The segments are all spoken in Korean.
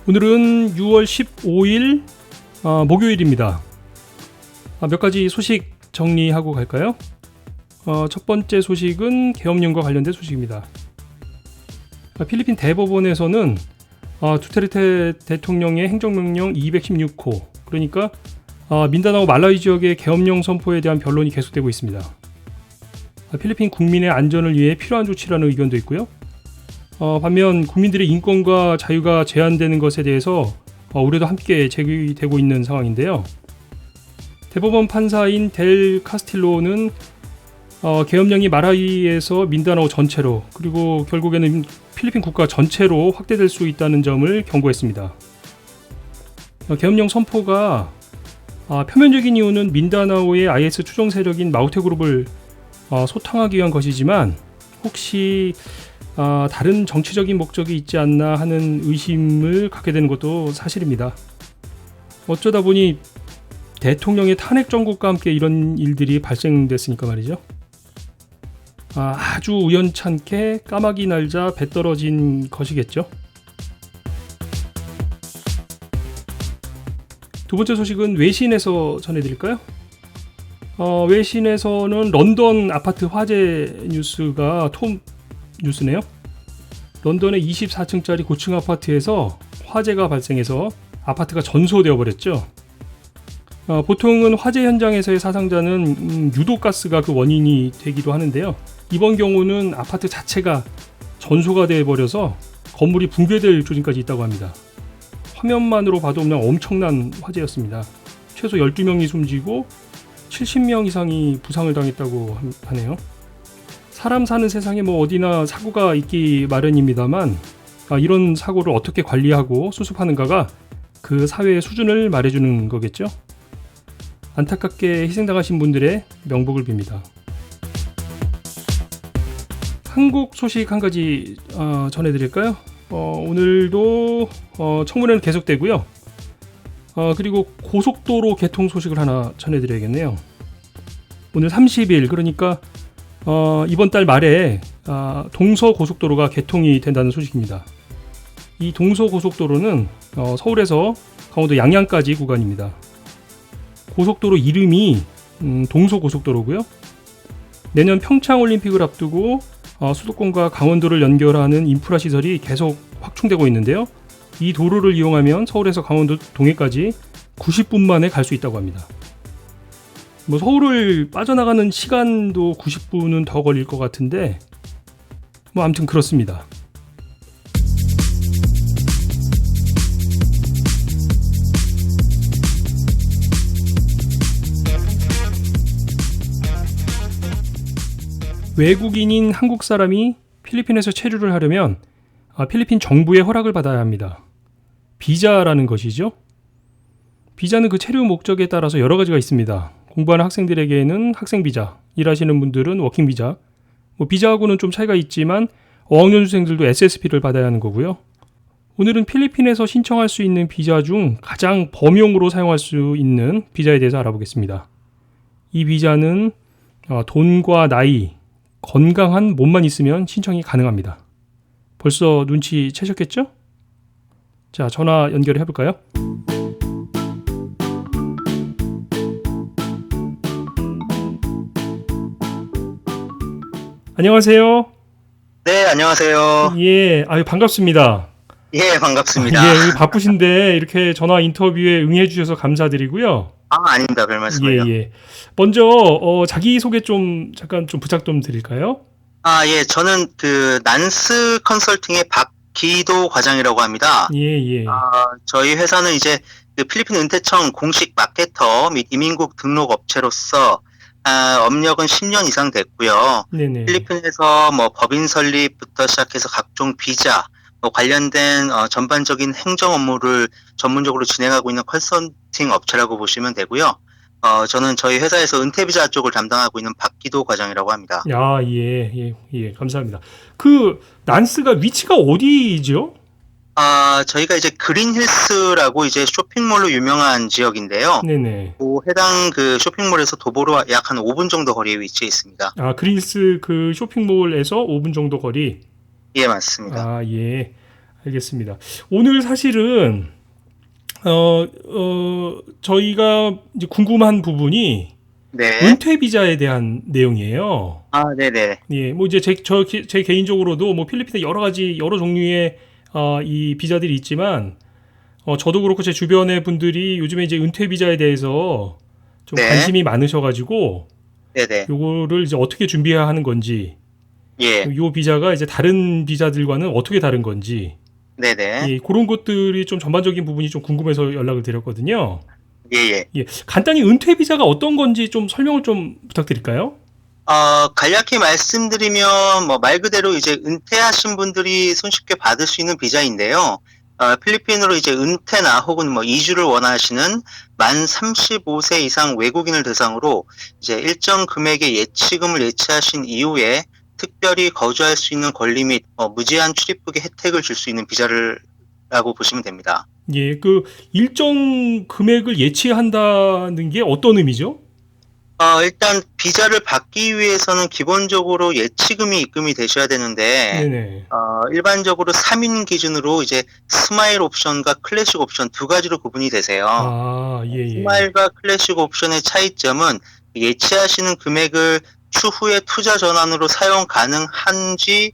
오늘은 6월 15일 목요일입니다. 몇 가지 소식 정리하고 갈까요? 첫 번째 소식은 계엄령과 관련된 소식입니다. 필리핀 대법원에서는 두테르테 대통령의 행정명령 216호, 그러니까 민다나오 말라위 지역의 계엄령 선포에 대한 변론이 계속되고 있습니다. 필리핀 국민의 안전을 위해 필요한 조치라는 의견도 있고요. 반면 국민들의 인권과 자유가 제한되는 것에 대해서 우려도 함께 제기되고 있는 상황인데요. 대법원 판사인 델 카스틸로는 계엄령이 말라위에서 민다나오 전체로, 그리고 결국에는 필리핀 국가 전체로 확대될 수 있다는 점을 경고했습니다. 계엄령 선포가 표면적인 이유는 민다나오의 IS 추종 세력인 마우테 그룹을 소탕하기 위한 것이지만 혹시 다른 정치적인 목적이 있지 않나 하는 의심을 갖게 되는 것도 사실입니다. 어쩌다 보니 대통령의 탄핵 정국과 함께 이런 일들이 발생됐으니까 말이죠. 아주 우연찮게 까마귀 날자 배 떨어진 것이겠죠. 두 번째 소식은 외신에서 전해드릴까요? 외신에서는 런던 아파트 화재 뉴스가 톱 뉴스네요. 런던의 24층짜리 고층 아파트에서 화재가 발생해서 아파트가 전소되어 버렸죠. 보통은 화재 현장에서의 사상자는 유독가스가 그 원인이 되기도 하는데요. 이번 경우는 아파트 자체가 전소가 되어 버려서 건물이 붕괴될 조짐까지 있다고 합니다. 화면만으로 봐도 그냥 엄청난 화재였습니다. 최소 12명이 숨지고 70명 이상이 부상을 당했다고 하네요. 사람 사는 세상에 어디나 사고가 있기 마련입니다만 이런 사고를 어떻게 관리하고 수습하는가가 그 사회의 수준을 말해주는 거겠죠. 안타깝게 희생당하신 분들의 명복을 빕니다. 한국 소식 한 가지 전해드릴까요? 오늘도 청문회는 계속되고요. 그리고 고속도로 개통 소식을 하나 전해드려야겠네요. 오늘 30일, 그러니까 이번 달 말에 동서고속도로가 개통이 된다는 소식입니다. 이 동서고속도로는 서울에서 강원도 양양까지 구간입니다. 고속도로 이름이 동서고속도로고요. 내년 평창올림픽을 앞두고 수도권과 강원도를 연결하는 인프라 시설이 계속 확충되고 있는데요. 이 도로를 이용하면 서울에서 강원도 동해까지 90분 만에 갈 수 있다고 합니다. 서울을 빠져나가는 시간도 90분은 더 걸릴 것 같은데 아무튼 그렇습니다. 외국인인 한국 사람이 필리핀에서 체류를 하려면 필리핀 정부의 허락을 받아야 합니다. 비자라는 것이죠. 비자는 그 체류 목적에 따라서 여러 가지가 있습니다. 공부하는 학생들에게는 학생비자, 일하시는 분들은 워킹비자, 비자하고는 좀 차이가 있지만 어학연수생들도 SSP를 받아야 하는 거고요. 오늘은 필리핀에서 신청할 수 있는 비자 중 가장 범용으로 사용할 수 있는 비자에 대해서 알아보겠습니다. 이 비자는 돈과 나이, 건강한 몸만 있으면 신청이 가능합니다. 벌써 눈치 채셨겠죠? 자, 전화 연결해 볼까요? 안녕하세요. 네, 안녕하세요. 예, 반갑습니다. 예, 반갑습니다. 예, 바쁘신데 이렇게 전화 인터뷰에 응해 주셔서 감사드리고요. 아닙니다. 별 말씀을요. 예. 먼저 자기소개 잠깐 부탁 좀 드릴까요? 예, 저는 난스 컨설팅의 박기도 과장이라고 합니다. 예. 저희 회사는 이제 필리핀 은퇴청 공식 마케터 및 이민국 등록 업체로서 업력은 10년 이상 됐고요. 네네. 필리핀에서 법인 설립부터 시작해서 각종 비자, 관련된 전반적인 행정 업무를 전문적으로 진행하고 있는 컨설팅 업체라고 보시면 되고요. 저는 저희 회사에서 은퇴비자 쪽을 담당하고 있는 박기도 과장이라고 합니다. 예, 감사합니다. 난스가 위치가 어디죠? 저희가 이제 그린힐스라고 이제 쇼핑몰로 유명한 지역인데요. 네네. 해당 쇼핑몰에서 도보로 약 한 5분 정도 거리에 위치해 있습니다. 그린힐스 쇼핑몰에서 5분 정도 거리? 예, 맞습니다. 예. 알겠습니다. 오늘 사실은 저희가 이제 궁금한 부분이 네. 은퇴 비자에 대한 내용이에요. 아, 네네. 예, 뭐 이제 제 개인적으로도 뭐 필리핀에 여러 종류의 이 비자들이 있지만 저도 그렇고 제 주변의 분들이 요즘에 이제 은퇴 비자에 대해서 좀 네. 관심이 많으셔가지고 네네. 요거를 이제 어떻게 준비해야 하는 건지, 예. 요 비자가 이제 다른 비자들과는 어떻게 다른 건지, 네네. 예, 그런 것들이 좀 전반적인 부분이 좀 궁금해서 연락을 드렸거든요. 예, 예. 예, 간단히 은퇴 비자가 어떤 건지 좀 설명을 좀 부탁드릴까요? 간략히 말씀드리면, 뭐, 말 그대로 이제 은퇴하신 분들이 손쉽게 받을 수 있는 비자인데요. 필리핀으로 이제 은퇴나 혹은 뭐 이주를 원하시는 만 35세 이상 외국인을 대상으로 이제 일정 금액의 예치금을 예치하신 이후에 특별히 거주할 수 있는 권리 및 무제한 출입국의 혜택을 줄 수 있는 비자라고 보시면 됩니다. 예, 그 일정 금액을 예치한다는 게 어떤 의미죠? 일단 비자를 받기 위해서는 기본적으로 예치금이 입금이 되셔야 되는데, 네네. 일반적으로 3인 기준으로 이제 스마일 옵션과 클래식 옵션 두 가지로 구분이 되세요. 아, 예, 예. 스마일과 클래식 옵션의 차이점은 예치하시는 금액을 추후에 투자 전환으로 사용 가능한지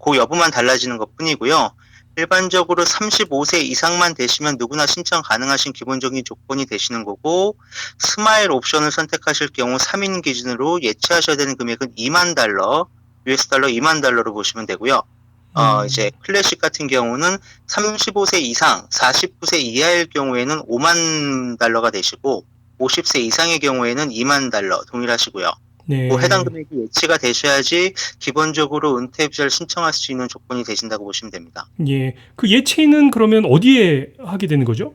그 여부만 달라지는 것 뿐이고요. 일반적으로 35세 이상만 되시면 누구나 신청 가능하신 기본적인 조건이 되시는 거고, 스마일 옵션을 선택하실 경우 3인 기준으로 예치하셔야 되는 금액은 2만 달러, US 달러 2만 달러로 보시면 되고요. 이제 클래식 같은 경우는 35세 이상, 49세 이하일 경우에는 5만 달러가 되시고 50세 이상의 경우에는 2만 달러 동일하시고요. 네. 해당 금액이 예치가 되셔야지 기본적으로 은퇴 비자를 신청할 수 있는 조건이 되신다고 보시면 됩니다. 예. 그 예치는 그러면 어디에 하게 되는 거죠?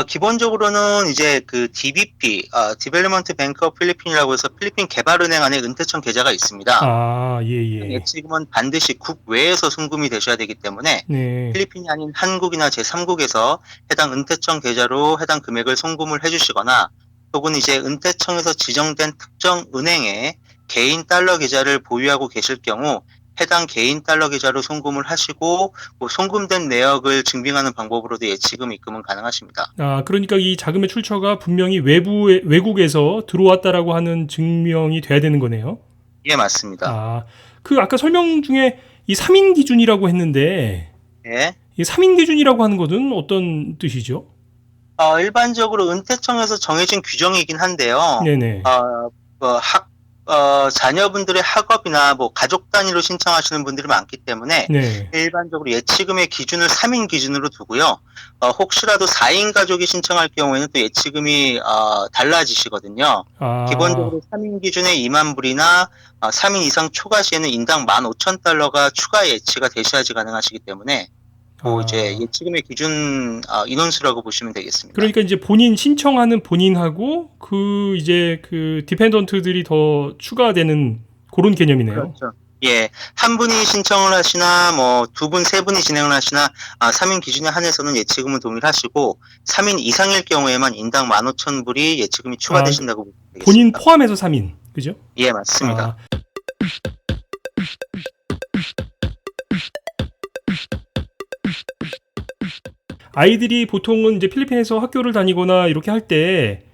기본적으로는 이제 그 DBP, Development Bank of Philippin이라고 해서 필리핀 개발은행 안에 은퇴청 계좌가 있습니다. 아, 예, 예. 예치금은 반드시 국외에서 송금이 되셔야 되기 때문에 네. 필리핀이 아닌 한국이나 제3국에서 해당 은퇴청 계좌로 해당 금액을 송금을 해주시거나 혹은 이제 은퇴청에서 지정된 특정 은행에 개인 달러 계좌를 보유하고 계실 경우 해당 개인 달러 계좌로 송금을 하시고 그 송금된 내역을 증빙하는 방법으로도 예치금 입금은 가능하십니다. 아, 그러니까 이 자금의 출처가 분명히 외국에서 들어왔다라고 하는 증명이 돼야 되는 거네요. 예, 맞습니다. 아, 그 아까 설명 중에 이 3인 기준이라고 했는데, 예. 이 3인 기준이라고 하는 것은 어떤 뜻이죠? 일반적으로 은퇴청에서 정해진 규정이긴 한데요. 네네. 자녀분들의 학업이나 뭐 가족 단위로 신청하시는 분들이 많기 때문에 네. 일반적으로 예치금의 기준을 3인 기준으로 두고요. 혹시라도 4인 가족이 신청할 경우에는 또 예치금이 달라지시거든요. 아, 기본적으로 3인 기준에 2만 불이나 3인 이상 초과 시에는 인당 15,000달러가 추가 예치가 되셔야지 가능하시기 때문에 이제 예치금의 기준 인원수라고 보시면 되겠습니다. 그러니까 이제 본인 신청하는 본인하고 그 이제 그 디펜던트들이 더 추가되는 그런 개념이네요. 그렇죠. 예, 한 분이 신청을 하시나 뭐 두 분, 세 분이 진행을 하시나 3인 기준에 한해서는 예치금은 동일하시고 3인 이상일 경우에만 인당 15,000불이 예치금이 추가되신다고 보시면 되겠습니다. 본인 포함해서 3인, 그죠? 예, 맞습니다. 아이들이 보통은 이제 필리핀에서 학교를 다니거나 이렇게 할 때,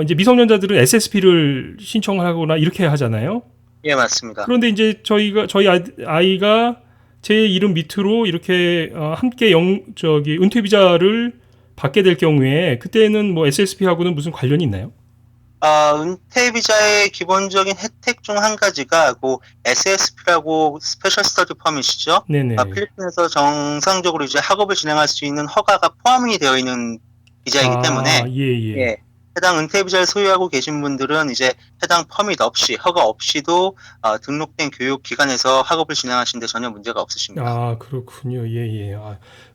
이제 미성년자들은 SSP를 신청하거나 이렇게 하잖아요. 예, 맞습니다. 그런데 이제 저희 아이가 제 이름 밑으로 이렇게 함께 은퇴 비자를 받게 될 경우에 그때는 뭐 SSP하고는 무슨 관련이 있나요? 은퇴 비자의 기본적인 혜택 중 한 가지가 SSP라고 스페셜 스터디 퍼밋이죠. 네네. 필리핀에서 정상적으로 이제 학업을 진행할 수 있는 허가가 포함이 되어 있는 비자이기 때문에 예. 해당 은퇴 비자를 소유하고 계신 분들은 이제 해당 퍼밋 없이 허가 없이도 등록된 교육 기관에서 학업을 진행하시는데 전혀 문제가 없으십니다. 아, 그렇군요. 예.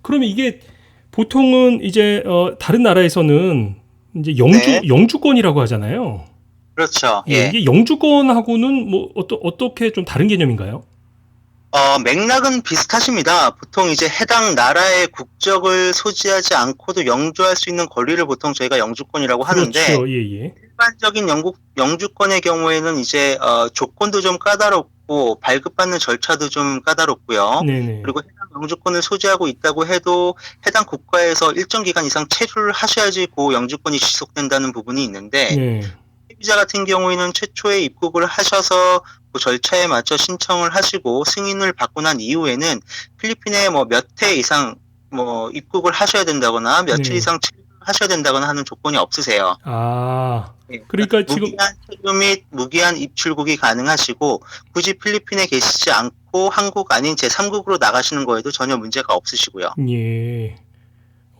그러면 이게 보통은 이제 다른 나라에서는 이제 영주권이라고 하잖아요. 그렇죠. 예. 이게 영주권하고는 뭐 어떻게 좀 다른 개념인가요? 맥락은 비슷하십니다. 보통 이제 해당 나라의 국적을 소지하지 않고도 영주할 수 있는 권리를 보통 저희가 영주권이라고 하는데, 그렇죠. 예. 일반적인 영주권의 경우에는 이제 조건도 좀 까다롭고 있고 발급받는 절차도 좀 까다롭고요. 네네. 그리고 해당 영주권을 소지하고 있다고 해도 해당 국가에서 일정 기간 이상 체류를 하셔야지 그 영주권이 지속된다는 부분이 있는데 네. 피비자 같은 경우에는 최초에 입국을 하셔서 그 절차에 맞춰 신청을 하시고 승인을 받고 난 이후에는 필리핀에 뭐 몇 회 이상 뭐 입국을 하셔야 된다거나 며칠 네. 이상 체류를 하셔야 된다거나 하는 조건이 없으세요. 아, 예, 그러니까 지금, 무기한 체류 및 무기한 입출국이 가능하시고 굳이 필리핀에 계시지 않고 한국 아닌 제3국으로 나가시는 거에도 전혀 문제가 없으시고요. 예.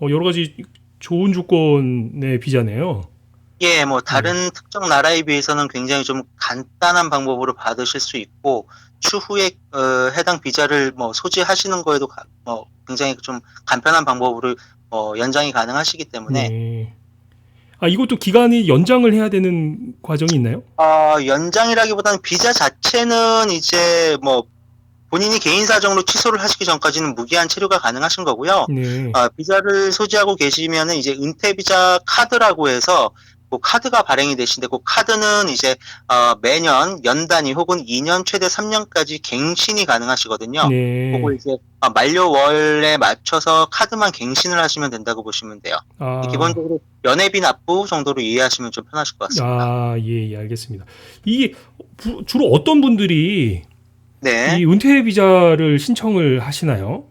여러 가지 좋은 조건의 비자네요. 예, 뭐 네. 다른 특정 나라에 비해서는 굉장히 좀 간단한 방법으로 받으실 수 있고 추후에 해당 비자를 뭐 소지하시는 거에도 굉장히 좀 간편한 방법으로 연장이 가능하시기 때문에 네. 아, 이것도 기간이 연장을 해야 되는 과정이 있나요? 연장이라기보다는 비자 자체는 이제 뭐 본인이 개인 사정으로 취소를 하시기 전까지는 무기한 체류가 가능하신 거고요. 네. 비자를 소지하고 계시면은 이제 은퇴 비자 카드라고 해서 그 카드가 발행이 되신데 그 카드는 이제 매년 연 단위 혹은 2년 최대 3년까지 갱신이 가능하시거든요. 네. 그거 이제 만료월에 맞춰서 카드만 갱신을 하시면 된다고 보시면 돼요. 아, 기본적으로 연회비 납부 정도로 이해하시면 좀 편하실 것 같습니다. 아, 예, 예, 알겠습니다. 이게 주로 어떤 분들이 네. 이 은퇴 비자를 신청을 하시나요?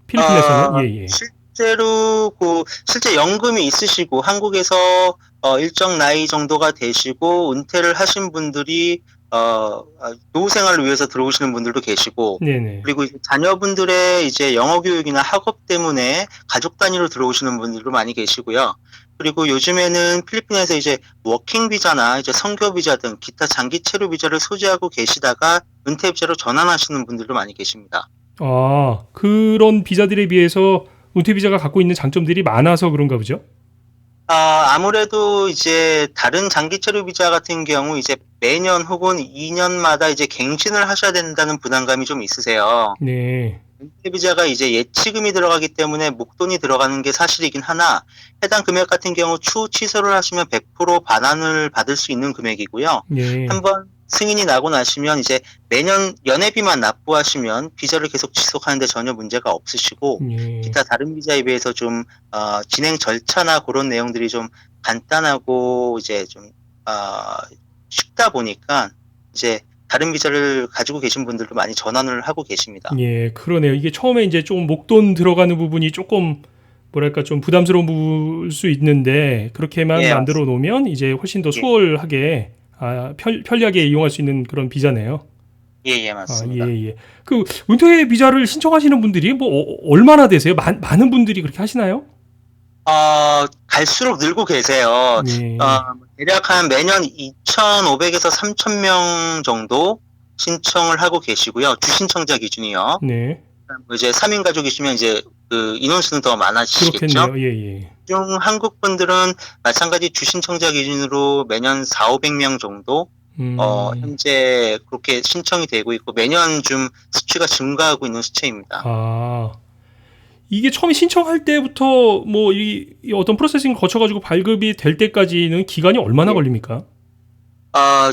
필리핀에서는? 예, 예. 실제로 실제 연금이 있으시고 한국에서 일정 나이 정도가 되시고 은퇴를 하신 분들이 노후 생활을 위해서 들어오시는 분들도 계시고 네네. 그리고 이제 자녀분들의 이제 영어 교육이나 학업 때문에 가족 단위로 들어오시는 분들도 많이 계시고요. 그리고 요즘에는 필리핀에서 이제 워킹 비자나 이제 선교 비자 등 기타 장기 체류 비자를 소지하고 계시다가 은퇴 비자로 전환하시는 분들도 많이 계십니다. 아, 그런 비자들에 비해서 은퇴 비자가 갖고 있는 장점들이 많아서 그런가 보죠? 아무래도 이제 다른 장기 체류 비자 같은 경우 이제 매년 혹은 2년마다 이제 갱신을 하셔야 된다는 부담감이 좀 있으세요. 네. 은퇴 비자가 이제 예치금이 들어가기 때문에 목돈이 들어가는 게 사실이긴 하나 해당 금액 같은 경우 추후 취소를 하시면 100% 반환을 받을 수 있는 금액이고요. 네. 한번 승인이 나고 나시면 이제 매년 연회비만 납부하시면 비자를 계속 지속하는데 전혀 문제가 없으시고 예. 기타 다른 비자에 비해서 좀 진행 절차나 그런 내용들이 좀 간단하고 이제 좀 쉽다 보니까 이제 다른 비자를 가지고 계신 분들도 많이 전환을 하고 계십니다. 예, 그러네요. 이게 처음에 이제 좀 목돈 들어가는 부분이 조금 뭐랄까 좀 부담스러울 수 있는데 그렇게만 예, 만들어 놓으면 이제 훨씬 더 예, 수월하게 편리하게 이용할 수 있는 그런 비자네요. 예, 맞습니다. 예, 예. 그 은퇴 비자를 신청하시는 분들이 뭐 얼마나 되세요? 많은 분들이 그렇게 하시나요? 갈수록 늘고 계세요. 예. 대략 한 매년 2,500에서 3,000명 정도 신청을 하고 계시고요. 주신청자 기준이요. 네. 이제 3인 가족이시면 이제 그 인원수는 더 많아지시겠죠. 그렇겠네요. 예, 예. 중 한국 분들은 마찬가지 주신청자 기준으로 매년 4,500명 정도 현재 그렇게 신청이 되고 있고 매년 좀 수치가 증가하고 있는 수치입니다. 아. 이게 처음에 신청할 때부터 뭐 이 어떤 프로세싱 거쳐가지고 발급이 될 때까지는 기간이 얼마나 예. 걸립니까?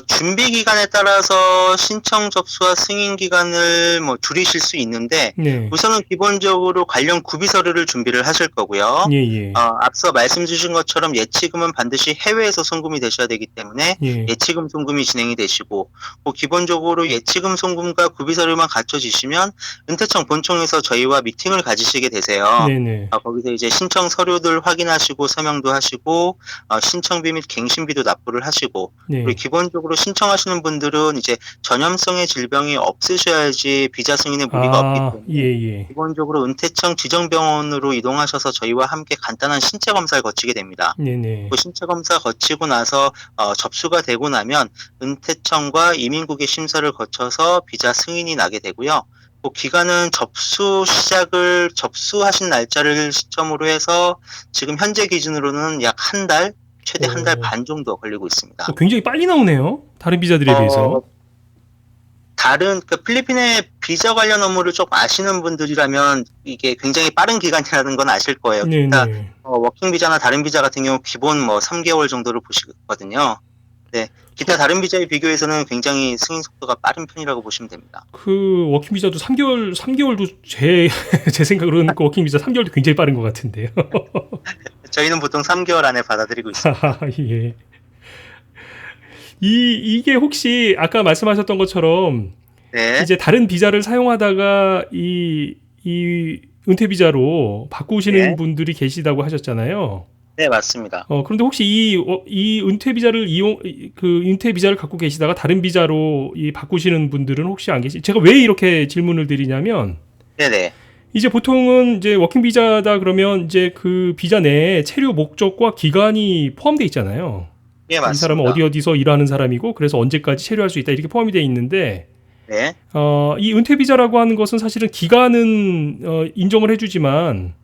준비 기간에 따라서 신청 접수와 승인 기간을 뭐 줄이실 수 있는데 네. 우선은 기본적으로 관련 구비 서류를 준비를 하실 거고요. 예, 예. 앞서 말씀 주신 것처럼 예치금은 반드시 해외에서 송금이 되셔야 되기 때문에 예. 예치금 송금이 진행이 되시고 기본적으로 예치금 송금과 구비 서류만 갖춰지시면 은퇴청 본청에서 저희와 미팅을 가지시게 되세요. 네네. 거기서 이제 신청 서류들 확인하시고 서명도 하시고 신청비 및 갱신비도 납부를 하시고 네. 그리고 기본적으로 신청하시는 분들은 이제 전염성의 질병이 없으셔야지 비자 승인에 무리가 없기 때문에 예, 예. 기본적으로 은퇴청 지정병원으로 이동하셔서 저희와 함께 간단한 신체 검사를 거치게 됩니다. 네네. 그 신체 검사 거치고 나서 접수가 되고 나면 은퇴청과 이민국의 심사를 거쳐서 비자 승인이 나게 되고요. 그 기간은 접수하신 날짜를 시점으로 해서 지금 현재 기준으로는 약 한 달, 최대 한 달 반 정도 걸리고 있습니다. 굉장히 빨리 나오네요. 다른 비자들에 비해서. 필리핀의 비자 관련 업무를 좀 아시는 분들이라면 이게 굉장히 빠른 기간이라는 건 아실 거예요. 기타 네네. 워킹 비자나 다른 비자 같은 경우 기본 뭐 3개월 정도를 보시거든요. 네. 기타 다른 비자에 비교해서는 굉장히 승인 속도가 빠른 편이라고 보시면 됩니다. 그 워킹 비자도 3개월도 제 생각으로는 그 워킹 비자 3개월도 굉장히 빠른 것 같은데요. 저희는 보통 3개월 안에 받아들이고 있습니다. 예. 이게 혹시 아까 말씀하셨던 것처럼 네. 이제 다른 비자를 사용하다가 이 은퇴 비자로 바꾸시는 네. 분들이 계시다고 하셨잖아요. 네, 맞습니다. 그런데 혹시 이 은퇴 비자를 은퇴 비자를 갖고 계시다가 다른 비자로 바꾸시는 분들은 혹시 안 제가 왜 이렇게 질문을 드리냐면, 네네. 이제 보통은 이제 워킹 비자다 그러면 이제 그 비자 내에 체류 목적과 기간이 포함되어 있잖아요. 예, 이 맞습니다. 사람은 어디서 일하는 사람이고 그래서 언제까지 체류할 수 있다 이렇게 포함이 되어 있는데, 네. 이 은퇴 비자라고 하는 것은 사실은 기간은 인정을 해주지만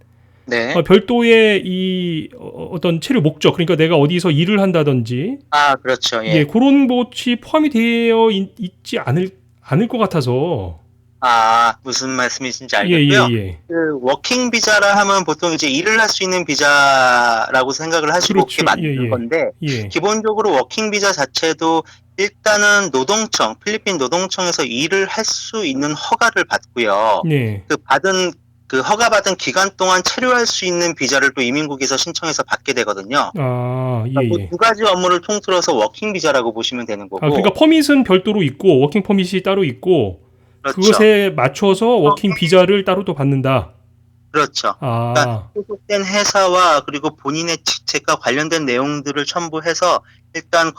네. 별도의 어떤 체류 목적, 그러니까 내가 어디서 일을 한다든지, 아, 그렇죠. 예, 예. 그런 것이 포함이 되어 있지 않을 것 같아서. 아, 무슨 말씀이신지 예, 알겠고요. 예, 예. 그 워킹 비자라 하면 보통 이제 일을 할 수 있는 비자라고 생각을 하시고 그게 그렇죠. 맞는 예, 예. 건데, 예. 기본적으로 워킹 비자 자체도 일단은 필리핀 노동청에서 일을 할 수 있는 허가를 받고요. 네. 그 허가받은 기간 동안 체류할 수 있는 비자를 또 이민국에서 신청해서 받게 되거든요. 아, 예, 그러니까 예. 그 두 가지 업무를 통틀어서 워킹 비자라고 보시면 되는 거고. 그러니까 퍼밋은 별도로 있고 워킹 퍼밋이 따로 있고 그렇죠. 그것에 맞춰서 워킹 비자를 따로 또 받는다. 그렇죠. 아, 그러니까 소속된 회사와 그리고 본인의 직책과 관련된 내용들을 첨부해서 일단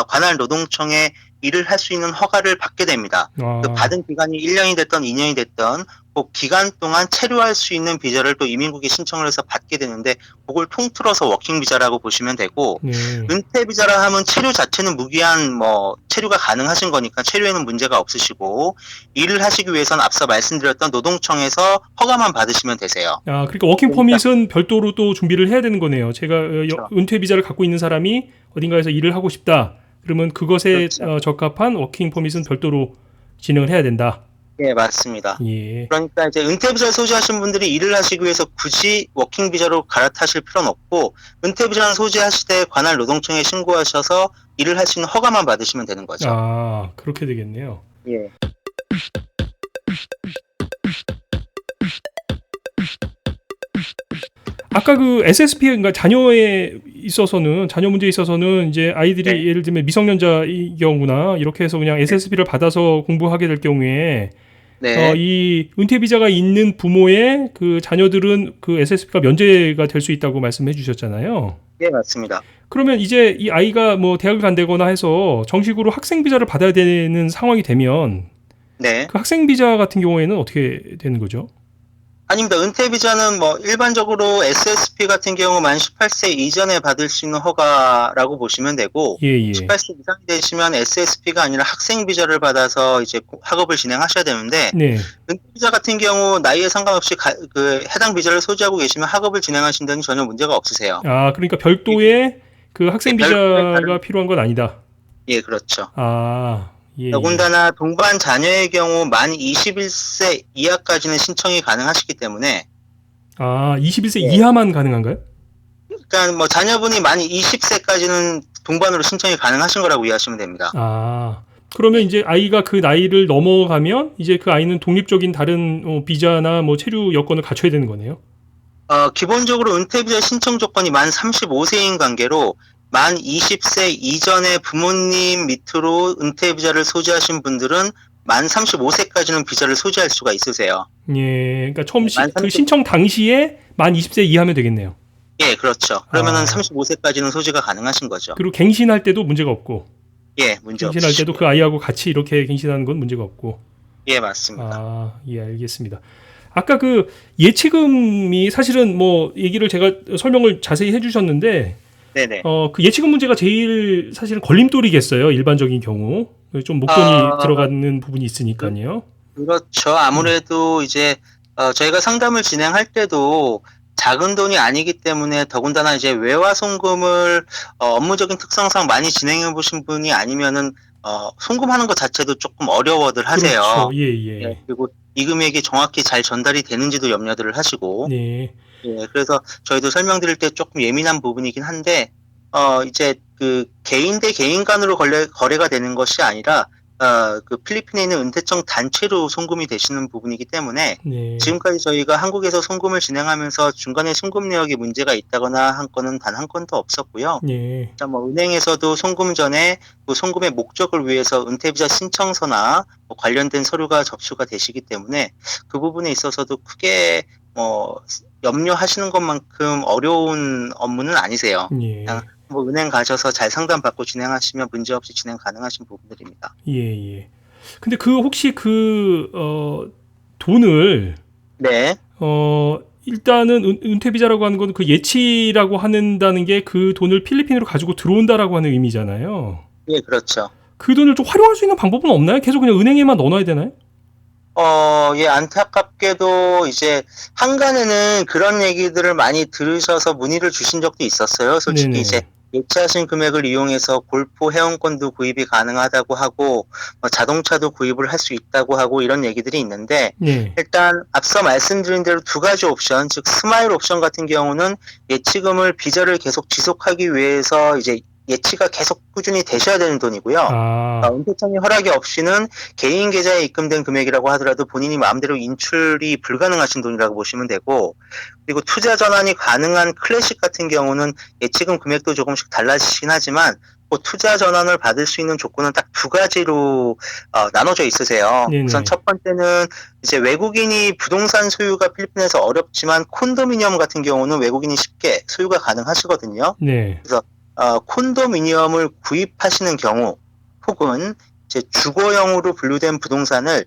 관할 노동청에 일을 할 수 있는 허가를 받게 됩니다. 그 받은 기간이 1년이 됐던 2년이 됐던 그 기간 동안 체류할 수 있는 비자를 또 이민국에 신청을 해서 받게 되는데 그걸 통틀어서 워킹 비자라고 보시면 되고, 네. 은퇴 비자라 하면 체류 자체는 무기한 체류가 가능하신 거니까 체류에는 문제가 없으시고 일을 하시기 위해서는 앞서 말씀드렸던 노동청에서 허가만 받으시면 되세요. 그러니까 워킹 퍼밋은 별도로 또 준비를 해야 되는 거네요. 제가 그렇죠. 은퇴 비자를 갖고 있는 사람이 어딘가에서 일을 하고 싶다. 그러면 그것에 그렇죠. 적합한 워킹 퍼밋은 별도로 진행을 해야 된다. 예, 맞습니다. 예. 그러니까 이제 은퇴 비자를 소지하신 분들이 일을 하시기 위해서 굳이 워킹 비자로 갈아타실 필요는 없고, 은퇴 비자는 소지하실 때 관할 노동청에 신고하셔서 일을 할 수 있는 허가만 받으시면 되는 거죠. 그렇게 되겠네요. 예. 아까 그 SSP, 그러니까 자녀 문제에 있어서는 이제 아이들이 네. 예를 들면 미성년자의 경우나 이렇게 해서 그냥 SSP를 받아서 공부하게 될 경우에 네. 이 은퇴 비자가 있는 부모의 그 자녀들은 그 SSP가 면제가 될 수 있다고 말씀해 주셨잖아요. 예, 맞습니다. 그러면 이제 이 아이가 뭐 대학을 간다거나 해서 정식으로 학생 비자를 받아야 되는 상황이 되면 네. 그 학생 비자 같은 경우에는 어떻게 되는 거죠? 아닙니다. 은퇴 비자는 일반적으로 SSP 같은 경우 만 18세 이전에 받을 수 있는 허가라고 보시면 되고, 예, 예. 18세 이상이 되시면 SSP가 아니라 학생 비자를 받아서 이제 학업을 진행하셔야 되는데, 네. 은퇴 비자 같은 경우 나이에 상관없이 그 해당 비자를 소지하고 계시면 학업을 진행하신 데는 전혀 문제가 없으세요. 그러니까 별도의 그 학생 비자가 필요한 건 아니다. 예, 그렇죠. 예. 더군다나 동반 자녀의 경우 만 21세 이하까지는 신청이 가능하시기 때문에, 21세 예. 이하만 가능한가요? 그러니까 자녀분이 만 20세까지는 동반으로 신청이 가능하신 거라고 이해하시면 됩니다. 그러면 이제 아이가 그 나이를 넘어가면 이제 그 아이는 독립적인 다른 비자나 뭐 체류 여건을 갖춰야 되는 거네요. 기본적으로 은퇴 비자 신청 조건이 만 35세인 관계로 만 20세 이전에 부모님 밑으로 은퇴 비자를 소지하신 분들은 만 35세까지는 비자를 소지할 수가 있으세요. 예, 그러니까 처음 그 신청 당시에 만 20세 이하면 되겠네요. 예, 그렇죠. 그러면은 35세까지는 소지가 가능하신 거죠. 그리고 갱신할 때도 문제가 없고. 예, 문제 없으시고. 갱신할 때도 그 아이하고 같이 이렇게 갱신하는 건 문제가 없고. 예, 맞습니다. 예, 알겠습니다. 아까 그 예치금이 사실은 뭐 얘기를 제가 설명을 자세히 해주셨는데, 네네. 그 예치금 문제가 제일 사실은 걸림돌이겠어요. 일반적인 경우 좀 목돈이 들어가는 부분이 있으니까요. 그렇죠. 아무래도 이제 저희가 상담을 진행할 때도 작은 돈이 아니기 때문에 더군다나 이제 외화 송금을 업무적인 특성상 많이 진행해 보신 분이 아니면은 송금하는 것 자체도 조금 어려워들 하세요. 그렇죠. 예. 예, 그리고 이 금액이 정확히 잘 전달이 되는지도 염려들을 하시고. 네. 예, 그래서 저희도 설명드릴 때 조금 예민한 부분이긴 한데 이제 그 개인 대 개인 간으로 거래가 되는 것이 아니라 그 필리핀에 있는 은퇴청 단체로 송금이 되시는 부분이기 때문에 네. 지금까지 저희가 한국에서 송금을 진행하면서 중간에 송금 내역에 문제가 있다거나 한 건은 단 한 건도 없었고요. 예. 자, 뭐 은행에서도 송금 전에 그 송금의 목적을 위해서 은퇴비자 신청서나 뭐 관련된 서류가 접수가 되시기 때문에 그 부분에 있어서도 크게 뭐 염려하시는 것만큼 어려운 업무는 아니세요. 그냥 예. 뭐 은행 가셔서 잘 상담받고 진행하시면 문제없이 진행 가능하신 부분들입니다. 예, 예. 근데 혹시 돈을, 네, 일단은 은퇴비자라고 하는 건 그 예치라고 한다는 게 그 돈을 필리핀으로 가지고 들어온다라고 하는 의미잖아요. 예, 그렇죠. 그 돈을 좀 활용할 수 있는 방법은 없나요? 계속 그냥 은행에만 넣어놔야 되나요? 예, 안타깝게도 이제 한간에는 그런 얘기들을 많이 들으셔서 문의를 주신 적도 있었어요. 솔직히 이제 네네. 예치하신 금액을 이용해서 골프 회원권도 구입이 가능하다고 하고 자동차도 구입을 할 수 있다고 하고 이런 얘기들이 있는데 예. 일단 앞서 말씀드린 대로 두 가지 옵션, 즉 스마일 옵션 같은 경우는 예치금을 비자를 계속 지속하기 위해서 이제 예치가 계속 꾸준히 되셔야 되는 돈이고요. 아, 은퇴청의 허락이 없이는 개인 계좌에 입금된 금액이라고 하더라도 본인이 마음대로 인출이 불가능하신 돈이라고 보시면 되고, 그리고 투자 전환이 가능한 클래식 같은 경우는 예치금 금액도 조금씩 달라지긴 하지만 그 투자 전환을 받을 수 있는 조건은 딱 두 가지로 나눠져 있으세요. 우선 네네. 첫 번째는 이제 외국인이 부동산 소유가 필리핀에서 어렵지만 콘도미니엄 같은 경우는 외국인이 쉽게 소유가 가능하시거든요. 네. 그래서 콘도미니엄을 구입하시는 경우 혹은 이제 주거용으로 분류된 부동산을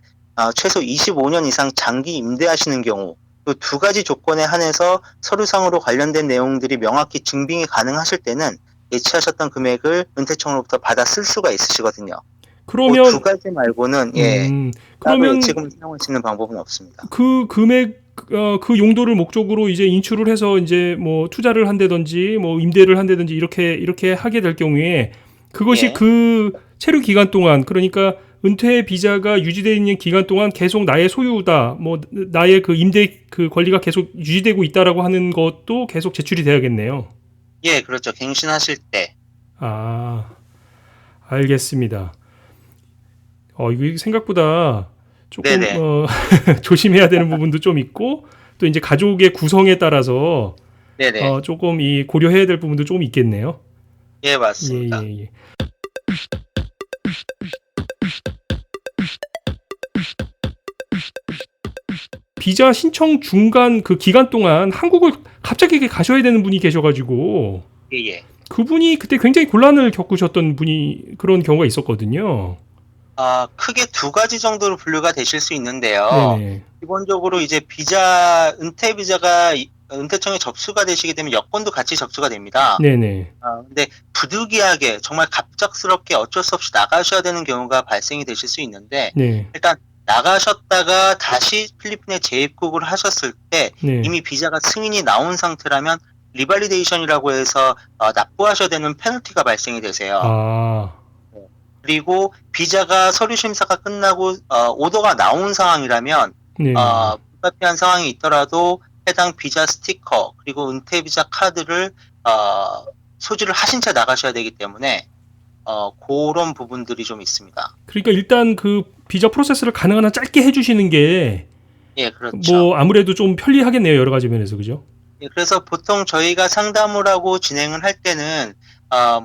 최소 25년 이상 장기 임대하시는 경우 이 두 가지 조건에 한해서 서류상으로 관련된 내용들이 명확히 증빙이 가능하실 때는 예치하셨던 금액을 은퇴청으로부터 받아 쓸 수가 있으시거든요. 그 두 그러면, 가지 말고는 따로 그러면 예치금을 사용할 수 있는 방법은 없습니다. 그 금액, 그 용도를 목적으로 이제 인출을 해서 이제 뭐 투자를 한다든지 뭐 임대를 한다든지 이렇게 하게 될 경우에 그것이 예. 그 체류 기간 동안, 그러니까 은퇴 비자가 유지되어 있는 기간 동안 계속 나의 소유다, 뭐 나의 그 임대 그 권리가 계속 유지되고 있다라고 하는 것도 계속 제출이 돼야겠네요. 예, 그렇죠. 갱신하실 때. 아, 알겠습니다. 이거 생각보다 조금 네네. 조심해야 되는 부분도 좀 있고, 또 이제 가족의 구성에 따라서 네네. 조금 이 고려해야 될 부분도 조금 있겠네요. 예, 예, 맞습니다. 예, 예. 비자 신청 중간 그 기간 동안 한국을 갑자기 이렇게 가셔야 되는 분이 계셔가지고 예, 예. 그분이 그때 굉장히 곤란을 겪으셨던 분이 그런 경우가 있었거든요. 크게 두 가지 정도로 분류가 되실 수 있는데요. 네네. 기본적으로 이제 은퇴 비자가 은퇴청에 접수가 되시게 되면 여권도 같이 접수가 됩니다. 네네. 근데 부득이하게 정말 갑작스럽게 어쩔 수 없이 나가셔야 되는 경우가 발생이 되실 수 있는데, 네. 일단 나가셨다가 다시 필리핀에 재입국을 하셨을 때 네. 이미 비자가 승인이 나온 상태라면 리발리데이션이라고 해서 납부하셔야 되는 페널티가 발생이 되세요. 아, 그리고 비자가 서류 심사가 끝나고 오더가 나온 상황이라면 네. 불가피한 상황이 있더라도 해당 비자 스티커 그리고 은퇴 비자 카드를 소지를 하신 채 나가셔야 되기 때문에 그런 부분들이 좀 있습니다. 그러니까 일단 그 비자 프로세스를 가능한 한 짧게 해주시는 게 예, 그렇죠. 뭐 아무래도 좀 편리하겠네요. 여러 가지 면에서, 그죠? 예, 그래서 보통 저희가 상담을 하고 진행을 할 때는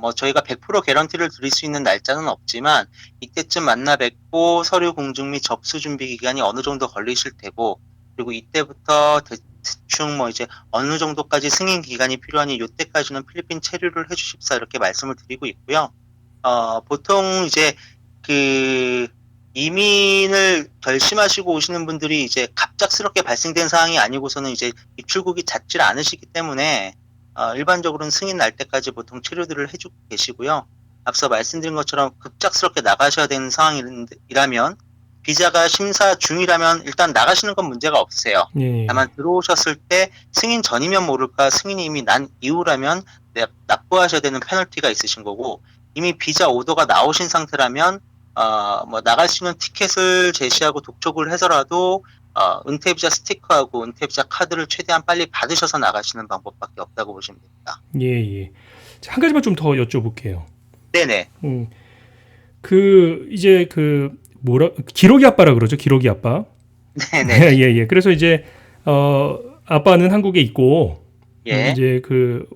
뭐 저희가 100% 개런티를 드릴 수 있는 날짜는 없지만 이때쯤 만나 뵙고 서류 공증 및 접수 준비 기간이 어느 정도 걸리실 테고, 그리고 이때부터 대충 뭐 이제 어느 정도까지 승인 기간이 필요하니 이때까지는 필리핀 체류를 해주십사 이렇게 말씀을 드리고 있고요. 보통 이제 그 이민을 결심하시고 오시는 분들이 이제 갑작스럽게 발생된 상황이 아니고서는 이제 입출국이 잦지 않으시기 때문에 일반적으로는 승인 날 때까지 보통 체류들을 해주고 계시고요. 앞서 말씀드린 것처럼 급작스럽게 나가셔야 되는 상황이라면 비자가 심사 중이라면 일단 나가시는 건 문제가 없으세요. 네. 다만 들어오셨을 때 승인 전이면 모를까 승인이 이미 난 이후라면 납부하셔야 되는 페널티가 있으신 거고, 이미 비자 오더가 나오신 상태라면 뭐 나갈 수 있는 티켓을 제시하고 독촉을 해서라도 은퇴 비자 스티커하고 은퇴 비자 카드를 최대한 빨리 받으셔서 나가시는 방법밖에 없다고 보시면 됩니다. 예, 예. 한 가지만 좀 더 여쭤볼게요. 네네. 이제 기러기 아빠라 그러죠. 기러기 아빠. 네네. 예, 예. 그래서 이제 아빠는 한국에 있고 예. 이제 그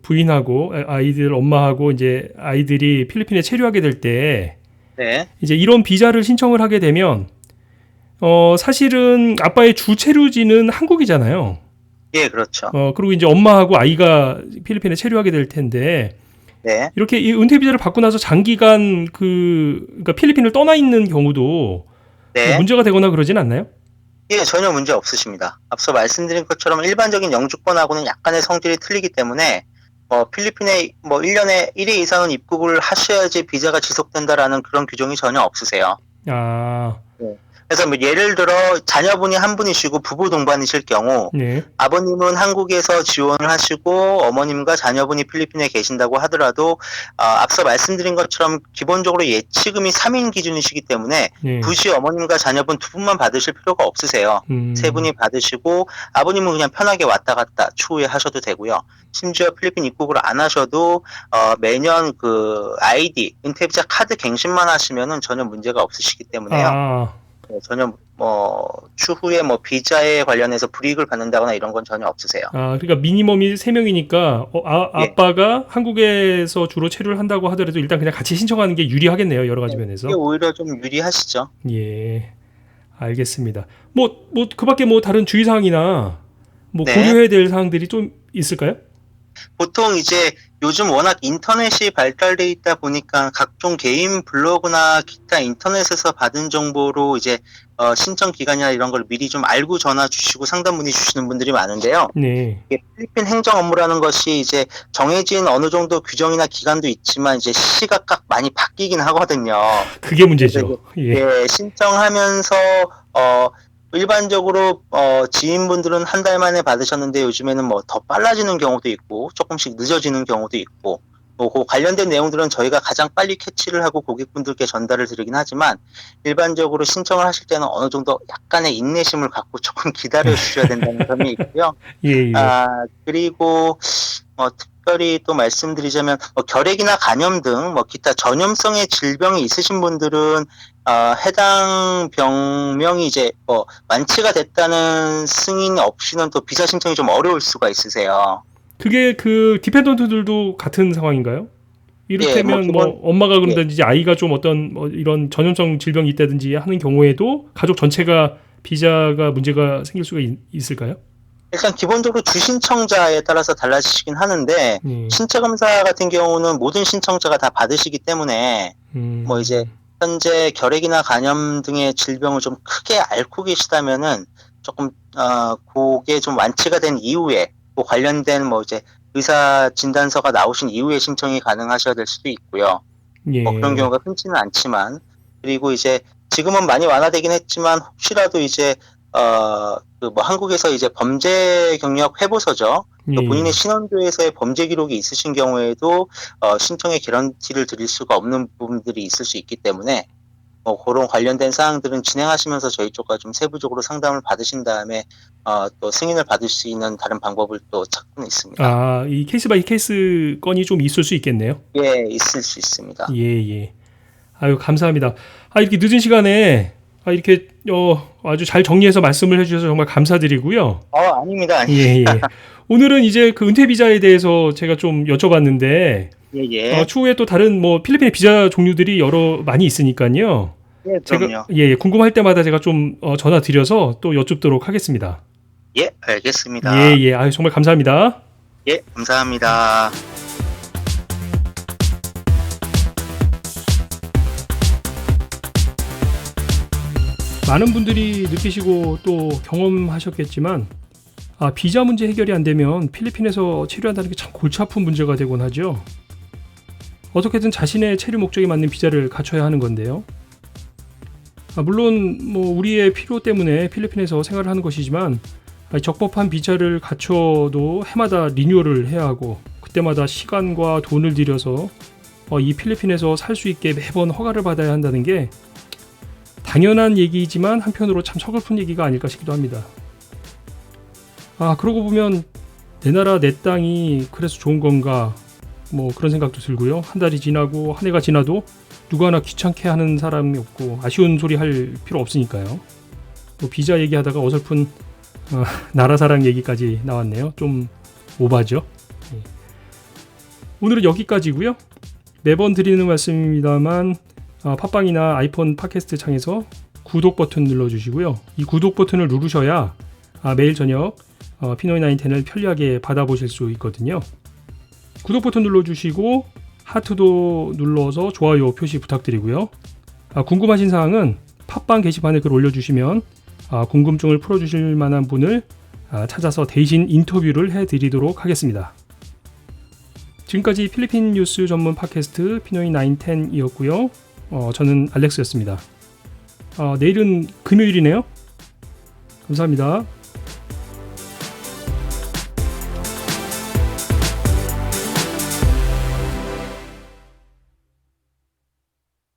부인하고 아이들 엄마하고 이제 아이들이 필리핀에 체류하게 될 때 네. 이제 이런 비자를 신청을 하게 되면 사실은 아빠의 주 체류지는 한국이잖아요. 예, 그렇죠. 그리고 이제 엄마하고 아이가 필리핀에 체류하게 될 텐데 네. 이렇게 이 은퇴 비자를 받고 나서 장기간 그러니까 필리핀을 떠나 있는 경우도 네. 문제가 되거나 그러진 않나요? 예, 전혀 문제 없으십니다. 앞서 말씀드린 것처럼 일반적인 영주권하고는 약간의 성질이 틀리기 때문에 필리핀에 1년에 1회 이상은 입국을 하셔야지 비자가 지속된다라는 그런 규정이 전혀 없으세요. 아, 그래서 예를 들어 자녀분이 한 분이시고 부부 동반이실 경우 네. 아버님은 한국에서 지원을 하시고 어머님과 자녀분이 필리핀에 계신다고 하더라도 앞서 말씀드린 것처럼 기본적으로 예치금이 3인 기준이시기 때문에 네. 굳이 어머님과 자녀분 두 분만 받으실 필요가 없으세요. 세 분이 받으시고 아버님은 그냥 편하게 왔다 갔다 추후에 하셔도 되고요. 심지어 필리핀 입국을 안 하셔도 매년 그 아이디 은퇴비자 카드 갱신만 하시면은 전혀 문제가 없으시기 때문에요. 전혀 추후에 비자에 관련해서 불이익을 받는다거나 이런 건 전혀 없으세요. 그러니까 미니멈이 3명이니까 아빠가 한국에서 주로 체류를 한다고 하더라도 일단 그냥 같이 신청하는 게 유리하겠네요. 여러 가지 면에서. 이게 오히려 좀 유리하시죠. 예. 알겠습니다. 그 밖에 다른 주의사항이나 네. 고려해야 될 사항들이 좀 있을까요? 보통 이제 요즘 워낙 인터넷이 발달돼 있다 보니까 각종 개인 블로그나 기타 인터넷에서 받은 정보로 이제 신청 기간이나 이런 걸 미리 좀 알고 전화 주시고 상담 문의 주시는 분들이 많은데요. 네. 이게 필리핀 행정 업무라는 것이 이제 정해진 어느 정도 규정이나 기간도 있지만 이제 시각각 많이 바뀌긴 하거든요. 그게 문제죠. 예, 신청하면서 일반적으로 지인분들은 한 달 만에 받으셨는데 요즘에는 더 빨라지는 경우도 있고 조금씩 늦어지는 경우도 있고 그 관련된 내용들은 저희가 가장 빨리 캐치를 하고 고객분들께 전달을 드리긴 하지만 일반적으로 신청을 하실 때는 어느 정도 약간의 인내심을 갖고 조금 기다려 주셔야 된다는 점이 있고요. 예. 그리고 특별히 또 말씀드리자면 결핵이나 간염 등 기타 전염성의 질병이 있으신 분들은 해당 병명이 이제 완치가 됐다는 승인 없이는 또 비자 신청이 좀 어려울 수가 있으세요. 그게 그 디펜던트들도 같은 상황인가요? 이를테면 엄마가 그런다든지 아이가 좀 어떤 이런 전염성 질병이 있다든지 하는 경우에도 가족 전체가 비자가 문제가 생길 수가 있을까요? 일단 기본적으로 주신청자에 따라서 달라지시긴 하는데 신체 검사 같은 경우는 모든 신청자가 다 받으시기 때문에 이제 현재 결핵이나 간염 등의 질병을 좀 크게 앓고 계시다면은 조금 그게 좀 완치가 된 이후에 관련된 이제 의사 진단서가 나오신 이후에 신청이 가능하셔야 될 수도 있고요. 그런 경우가 흔치는 않지만 그리고 이제 지금은 많이 완화되긴 했지만 혹시라도 이제 한국에서 이제 범죄 경력 회보서죠. 본인의 신원조에서의 범죄 기록이 있으신 경우에도 신청의 개런티를 드릴 수가 없는 부분들이 있을 수 있기 때문에 그런 관련된 사항들은 진행하시면서 저희 쪽과 좀 세부적으로 상담을 받으신 다음에 또 승인을 받을 수 있는 다른 방법을 또 찾고는 있습니다. 이 케이스 바이 케이스 건이 좀 있을 수 있겠네요. 예, 있을 수 있습니다. 예. 아유, 감사합니다. 이렇게 늦은 시간에 이렇게 아주 잘 정리해서 말씀을 해주셔서 정말 감사드리고요. 아닙니다. 예. 오늘은 이제 그 은퇴 비자에 대해서 제가 좀 여쭤봤는데, 추후에 또 다른 필리핀의 비자 종류들이 많이 있으니까요. 예, 그럼요. 제가 궁금할 때마다 제가 좀 전화 드려서 또 여쭙도록 하겠습니다. 예, 알겠습니다. 예. 아유, 정말 감사합니다. 예, 감사합니다. 많은 분들이 느끼시고 또 경험하셨겠지만 비자 문제 해결이 안 되면 필리핀에서 체류한다는 게 참 골치 아픈 문제가 되곤 하죠. 어떻게든 자신의 체류 목적에 맞는 비자를 갖춰야 하는 건데요. 물론 우리의 필요 때문에 필리핀에서 생활을 하는 것이지만 적법한 비자를 갖춰도 해마다 리뉴얼을 해야 하고 그때마다 시간과 돈을 들여서 이 필리핀에서 살 수 있게 매번 허가를 받아야 한다는 게 당연한 얘기지만 한편으로 참 서글픈 얘기가 아닐까 싶기도 합니다. 그러고 보면 내 나라 내 땅이 그래서 좋은 건가 뭐 그런 생각도 들고요. 한 달이 지나고 한 해가 지나도 누구 하나 귀찮게 하는 사람이 없고 아쉬운 소리 할 필요 없으니까요. 또 비자 얘기하다가 어설픈 나라 사랑 얘기까지 나왔네요. 좀 오바죠. 예. 오늘은 여기까지고요. 매번 드리는 말씀입니다만 팟빵이나 아이폰 팟캐스트 창에서 구독 버튼 눌러주시고요. 이 구독 버튼을 누르셔야 매일 저녁 피노이910을 편리하게 받아보실 수 있거든요. 구독 버튼 눌러주시고 하트도 눌러서 좋아요 표시 부탁드리고요. 궁금하신 사항은 팟빵 게시판에 글 올려주시면 궁금증을 풀어주실 만한 분을 찾아서 대신 인터뷰를 해드리도록 하겠습니다. 지금까지 필리핀 뉴스 전문 팟캐스트 피노이910이었고요. 저는 알렉스였습니다. 내일은 금요일이네요. 감사합니다.